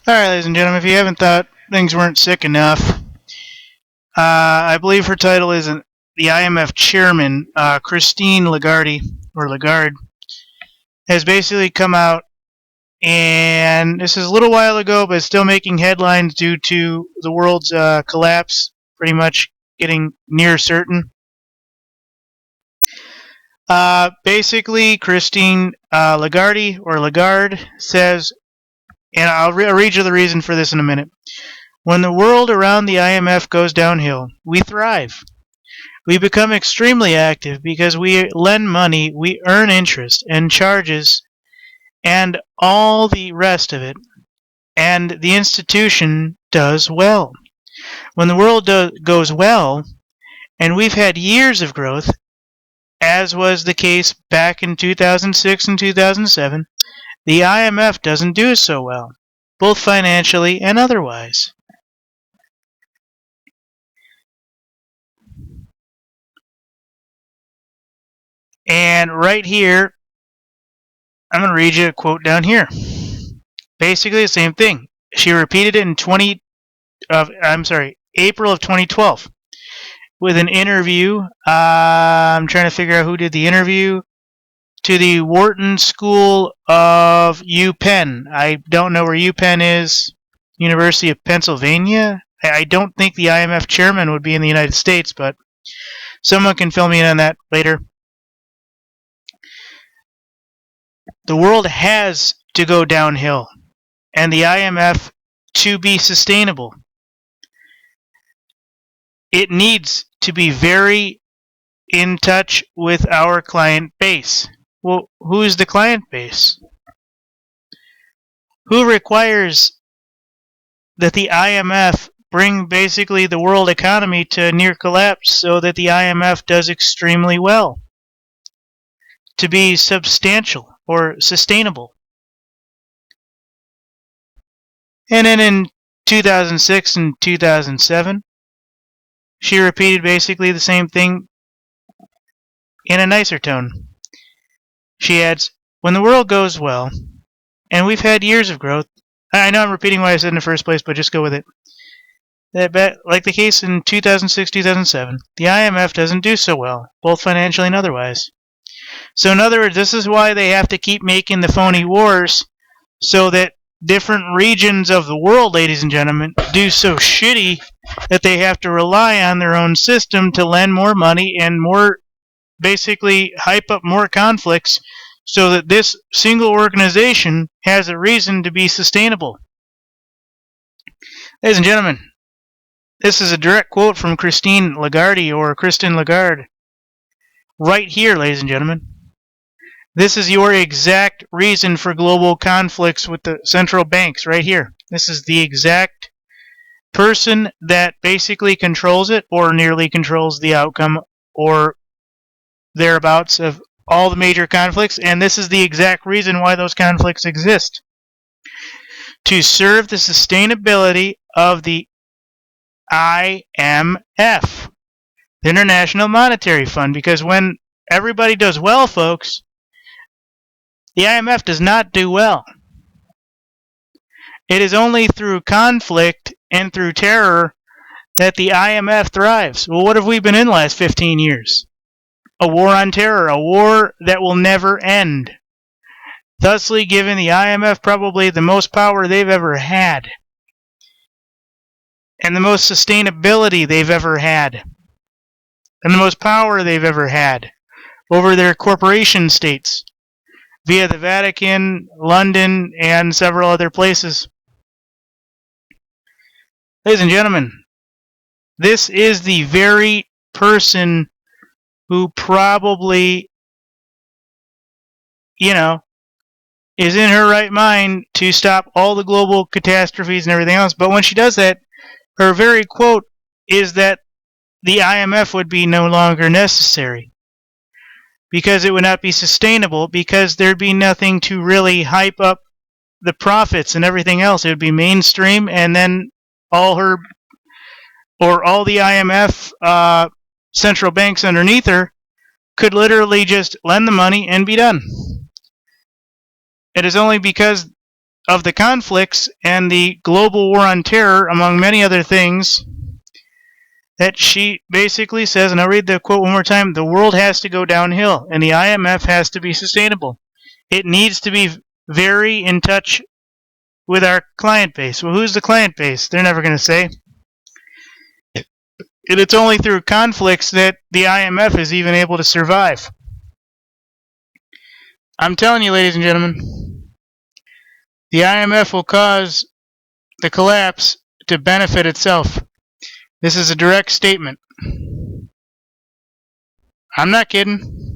Alright, ladies and gentlemen, if you haven't thought things weren't sick enough, I believe her title is the IMF chairman, Christine Lagarde, has basically come out, and this is a little while ago, but still making headlines due to the world's collapse, pretty much getting near certain. Basically, Christine Lagarde says, and I'll read you the reason for this in a minute. When the world around the IMF goes downhill, we thrive. We become extremely active because we lend money, we earn interest and charges, and all the rest of it. And the institution does well. When the world goes well, and we've had years of growth, as was the case back in 2006 and 2007, the IMF doesn't do so well, both financially and otherwise. And right here, I'm going to read you a quote down here. Basically the same thing. She repeated it in April of 2012 with an interview. I'm trying to figure out who did the interview. To the Wharton School of UPenn. I don't know where UPenn is. University of Pennsylvania? I don't think the IMF chairman would be in the United States, but someone can fill me in on that later. The world has to go downhill, and the IMF to be sustainable. It needs to be very in touch with our client base. Well, who is the client base? Who requires that the IMF bring basically the world economy to near collapse so that the IMF does extremely well? To be substantial or sustainable. And then in 2006 and 2007, she repeated basically the same thing in a nicer tone. She adds, when the world goes well, and we've had years of growth, I know I'm repeating what I said in the first place, but just go with it. Like the case in 2006-2007, the IMF doesn't do so well, both financially and otherwise. So in other words, this is why they have to keep making the phony wars, so that different regions of the world, ladies and gentlemen, do so shitty that they have to rely on their own system to lend more money and more, basically hype up more conflicts so that this single organization has a reason to be sustainable. Ladies and gentlemen, this is a direct quote from Christine Lagarde, or Christine Lagarde. Right here, ladies and gentlemen. This is your exact reason for global conflicts with the central banks, right here. This is the exact person that basically controls it, or nearly controls the outcome, or thereabouts, of all the major conflicts, and this is the exact reason why those conflicts exist. To serve the sustainability of the IMF, the International Monetary Fund, because when everybody does well, folks, the IMF does not do well. It is only through conflict and through terror that the IMF thrives. Well, what have we been in the last 15 years? A war on terror, a war that will never end, thusly giving the IMF probably the most power they've ever had, and the most sustainability they've ever had, and the most power they've ever had over their corporation states via the Vatican, London, and several other places. Ladies and gentlemen, this is the very person who probably, is in her right mind to stop all the global catastrophes and everything else. But when she does that, her very quote is that the IMF would be no longer necessary, because it would not be sustainable, because there'd be nothing to really hype up the profits and everything else. It would be mainstream, and then all the IMF central banks underneath her could literally just lend the money and be done. It is only because of the conflicts and the global war on terror, among many other things, that she basically says, and I'll read the quote one more time, the world has to go downhill and the IMF has to be sustainable. It needs to be very in touch with our client base. Well, who's the client base? They're never going to say. And it's only through conflicts that the IMF is even able to survive. I'm telling you, ladies and gentlemen, the IMF will cause the collapse to benefit itself. This is a direct statement. I'm not kidding.